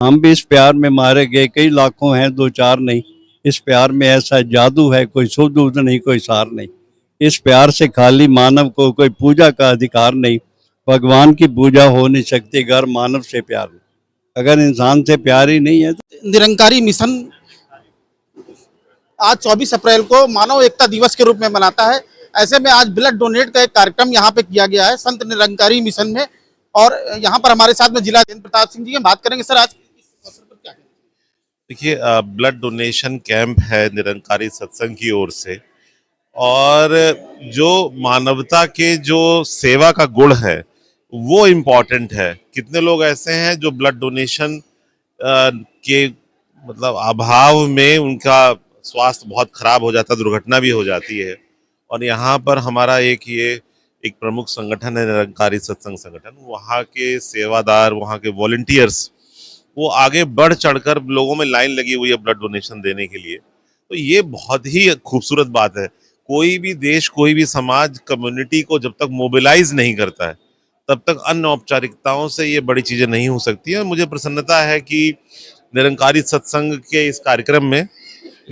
हम भी इस प्यार में मारे गए, कई लाखों हैं दो चार नहीं। इस प्यार में ऐसा जादू है, कोई सुध नहीं, कोई सार नहीं। इस प्यार से खाली मानव को कोई पूजा का अधिकार नहीं। भगवान की पूजा हो नहीं सकती अगर मानव से प्यार नहीं। अगर इंसान से प्यार ही नहीं है तो निरंकारी मिशन आज 24 अप्रैल को मानव एकता दिवस के रूप में मनाता है। ऐसे में आज ब्लड डोनेट का एक कार्यक्रम यहाँ पे किया गया है संत निरंकारी मिशन में। और यहाँ पर हमारे साथ में जिला प्रताप सिंह जी, हम बात करेंगे सर आज इस अवसर पर क्या कहेंगे? देखिए, ब्लड डोनेशन कैंप है निरंकारी सत्संग की ओर से। और जो मानवता के जो सेवा का गुण है वो इम्पोर्टेंट है। कितने लोग ऐसे हैं जो ब्लड डोनेशन के मतलब अभाव में उनका स्वास्थ्य बहुत खराब हो जाता है, दुर्घटना भी हो जाती है। और यहाँ पर हमारा एक प्रमुख संगठन है निरंकारी सत्संग संगठन। वहाँ के सेवादार, वहाँ के वॉलंटियर्स, वो आगे बढ़ चढ़कर लोगों में लाइन लगी हुई है ब्लड डोनेशन देने के लिए। तो ये बहुत ही खूबसूरत बात है। कोई भी देश, कोई भी समाज कम्युनिटी को जब तक मोबिलाइज नहीं करता है तब तक अन्य औपचारिकताओं से ये बड़ी चीजें नहीं हो सकती है। मुझे प्रसन्नता है कि निरंकारी सत्संग के इस कार्यक्रम में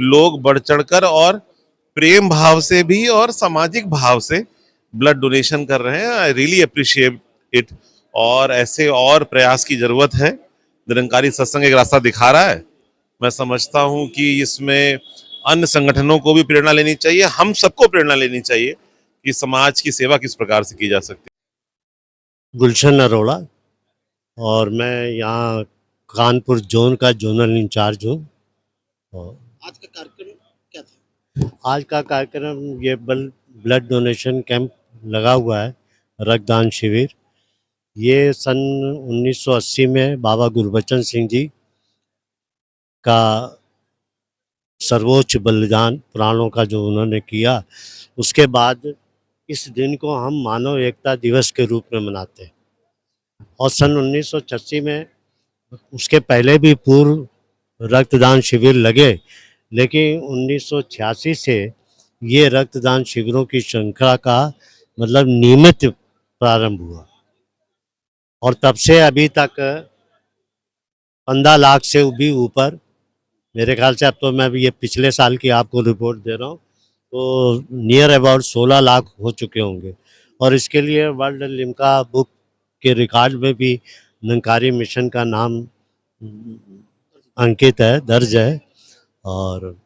लोग बढ़ चढ़कर और प्रेम भाव से भी और सामाजिक भाव से ब्लड डोनेशन कर रहे हैं। I really appreciate it. और ऐसे और प्रयास की जरूरत है। निरंकारी सत्संग एक रास्ता दिखा रहा है। मैं समझता हूं कि इसमें अन्य संगठनों को भी प्रेरणा लेनी चाहिए, हम सबको प्रेरणा लेनी चाहिए कि समाज की सेवा किस प्रकार से की जा सकती गुलशन अरोड़ा। और मैं यहाँ कानपुर जोन का जोनल इंचार्ज हूँ। और आज का कार्यक्रम क्या था? आज का कार्यक्रम ये ब्लड डोनेशन कैंप लगा हुआ है, रक्तदान शिविर। ये सन 1980 में बाबा गुरबचन सिंह जी का सर्वोच्च बलिदान, प्राणों का जो उन्होंने किया, उसके बाद इस दिन को हम मानव एकता दिवस के रूप में मनाते हैं। और सन 1986 में, उसके पहले भी पूर्व रक्तदान शिविर लगे, लेकिन 1986 से ये रक्तदान शिविरों की श्रृंखला का मतलब नियमित प्रारंभ हुआ। और तब से अभी तक 15 लाख से भी ऊपर, मेरे ख्याल से, अब तो मैं भी ये पिछले साल की आपको रिपोर्ट दे रहा हूँ, तो नियर अबाउट 16 लाख हो चुके होंगे। और इसके लिए वर्ल्ड लिम्का बुक के रिकॉर्ड में भी निरंकारी मिशन का नाम अंकित है, दर्ज है। और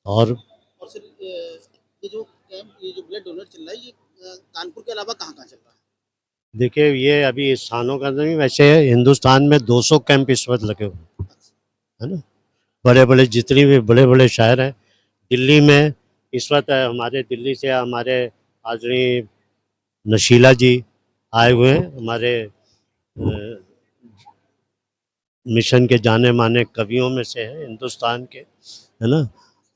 और सर ये जो कैंप, ये जो ब्लड डोनेट चल रहा है, ये कानपुर के अलावा कहाँ कहाँ चल रहा है? देखिए, ये अभी स्थानों का नहीं, वैसे हिंदुस्तान में 200 कैंप इस वक्त लगे हुए है ना। बड़े बड़े जितने भी बड़े बड़े शहर हैं, दिल्ली में इस वक्त हमारे दिल्ली से हमारे आदरणीय नशीला जी आए हुए हैं, हमारे मिशन के जाने माने कवियों में से हैं हिंदुस्तान के, है ना।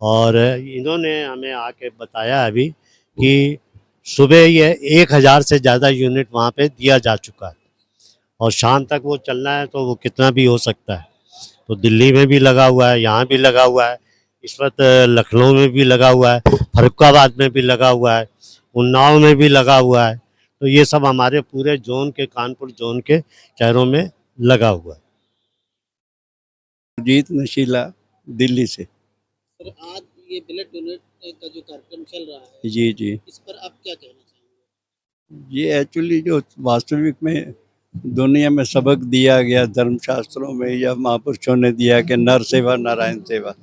और इन्होंने हमें आके बताया अभी कि सुबह ये 1000 से ज़्यादा यूनिट वहाँ पे दिया जा चुका है। और शाम तक वो चलना है तो वो कितना भी हो सकता है। तो दिल्ली में भी लगा हुआ है, यहाँ भी लगा हुआ है, इस वक्त लखनऊ में भी लगा हुआ है, फर्रुखाबाद में भी लगा हुआ है, उन्नाव में भी लगा हुआ है। तो ये सब हमारे पूरे जोन के, कानपुर जोन के शहरों में लगा हुआ है। जीत नशीला, दिल्ली से। सर आज ये ब्लड डोनेट का जो कार्यक्रम चल रहा है, जी जी। इस पर आप क्या कहना चाहेंगे? ये एक्चुअली जो वास्तविक में दुनिया में सबक दिया गया धर्मशास्त्रों में या महापुरुषों ने दिया कि नर सेवा नारायण सेवा,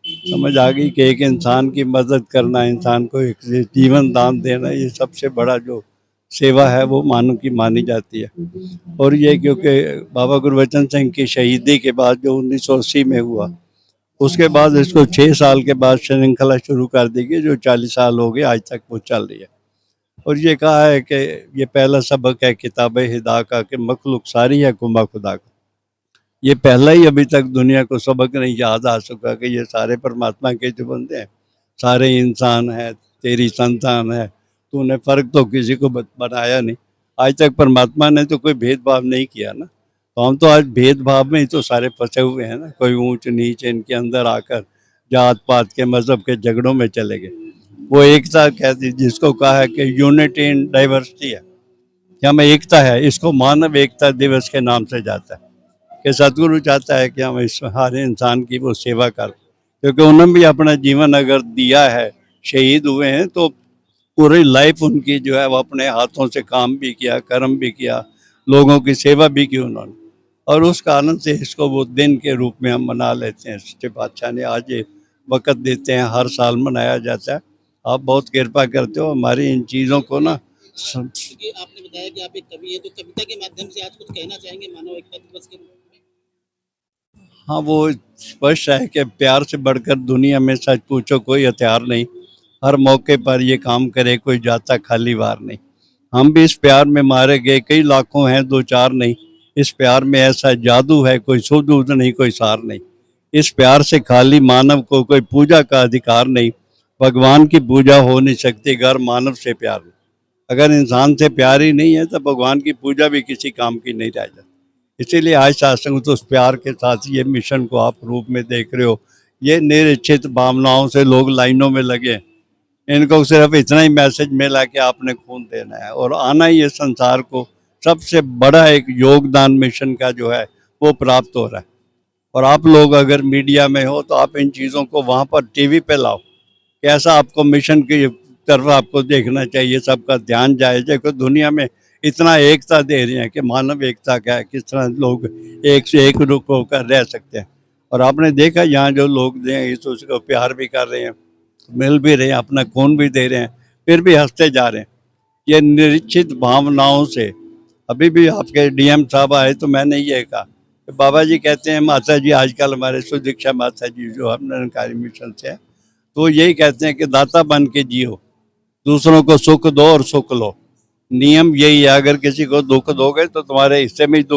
समझ आ गई कि एक इंसान की मदद करना, इंसान को एक जीवन दान देना, ये सबसे बड़ा जो सेवा है वो मानव की मानी जाती है। और ये क्योंकि बाबा गुरबचन सिंह की शहीदी के बाद जो 1980 में हुआ, उसके बाद इसको 6 साल के बाद श्रृंखला शुरू कर दी गई, जो 40 साल हो गए आज तक वो चल रही है। और ये कहा है कि ये पहला सबक है किताब हिदा का कि मखलूक सारी है कुंबा खुदा का। ये पहला ही अभी तक दुनिया को सबक नहीं याद आ सका कि ये सारे परमात्मा के जो बंदे हैं, सारे इंसान हैं, तेरी संतान है, तूने फ़र्क तो किसी को बनाया नहीं। आज तक परमात्मा ने तो कोई भेदभाव नहीं किया ना। तो हम तो आज भेदभाव में ही तो सारे फंसे हुए हैं ना। कोई ऊंच नीच इनके अंदर आकर जात पात के मज़हब के झगड़ों में चले गए। वो एकता कहती, जिसको कहा है कि यूनिटी इन डाइवर्सिटी है, क्या में एकता है, इसको मानव एकता दिवस के नाम से जाता है कि सतगुरु चाहता है कि हम इस हर इंसान की वो सेवा कर, क्योंकि उन्होंने भी अपना जीवन अगर दिया है, शहीद हुए हैं, तो पूरी लाइफ उनकी जो है वो अपने हाथों से काम भी किया, कर्म भी किया, लोगों की सेवा भी की उन्होंने, और उस कारण से इसको वो दिन के रूप में हम मना लेते हैं। सच्चे बादशाह ने आज ये वक़्त देते हैं, हर साल मनाया जाता है। आप बहुत कृपा करते हो हमारी इन चीज़ों को ना क्योंकि आपने बताया कि आप एक कवि हैं, तो कविता के माध्यम से आज कुछ कहना चाहेंगे मानव एकता दिवस के रूप में? हाँ, वो स्पष्ट है कि प्यार से बढ़कर दुनिया में सच पूछो कोई हथियार नहीं, हर मौके पर ये काम करे कोई जाता खाली वार नहीं। हम भी इस प्यार में मारे गए कई लाखों हैं, दो चार नहीं। इस प्यार में ऐसा जादू है कोई सुध नहीं, कोई सार नहीं। इस प्यार से खाली मानव को कोई पूजा का अधिकार नहीं। भगवान की पूजा हो नहीं सकती अगर मानव से प्यार नहीं। अगर इंसान से प्यार ही नहीं है तो भगवान की पूजा भी किसी काम की नहीं रह जाती। इसीलिए आज सत्संग तो उस प्यार के साथ ये मिशन को आप रूप में देख रहे हो। ये निरीक्षित भावनाओं से लोग लाइनों में लगे, इनको सिर्फ इतना ही मैसेज मिला कि आपने खून देना है और आना ही है संसार को। सबसे बड़ा एक योगदान मिशन का जो है वो प्राप्त हो रहा है। और आप लोग अगर मीडिया में हो तो आप इन चीज़ों को वहाँ पर टीवी पे लाओ, कैसा आपको मिशन की तरफ आपको देखना चाहिए, सबका ध्यान जाए। देखो दुनिया में इतना एकता दे रहे हैं कि मानव एकता क्या है, किस तरह लोग एक से एक रूप होकर रह सकते हैं। और आपने देखा यहाँ जो लोग हैं इस उसको प्यार भी कर रहे हैं, मिल भी रहे हैं, अपना खून भी दे रहे हैं, फिर भी हंसते जा रहे हैं। ये निरीक्षित भावनाओं से अभी भी आपके डीएम साहब आए तो मैंने ये कहा कि बाबा जी कहते हैं, माता जी आजकल हमारे सुदीक्षा माता जी जो हम निरंकारी मिशन से है, तो यही कहते हैं कि दाता बन के जियो, दूसरों को सुख दो और सुख लो। नियम यही है, अगर किसी को दुख दोगे तो तुम्हारे हिस्से में ही दुख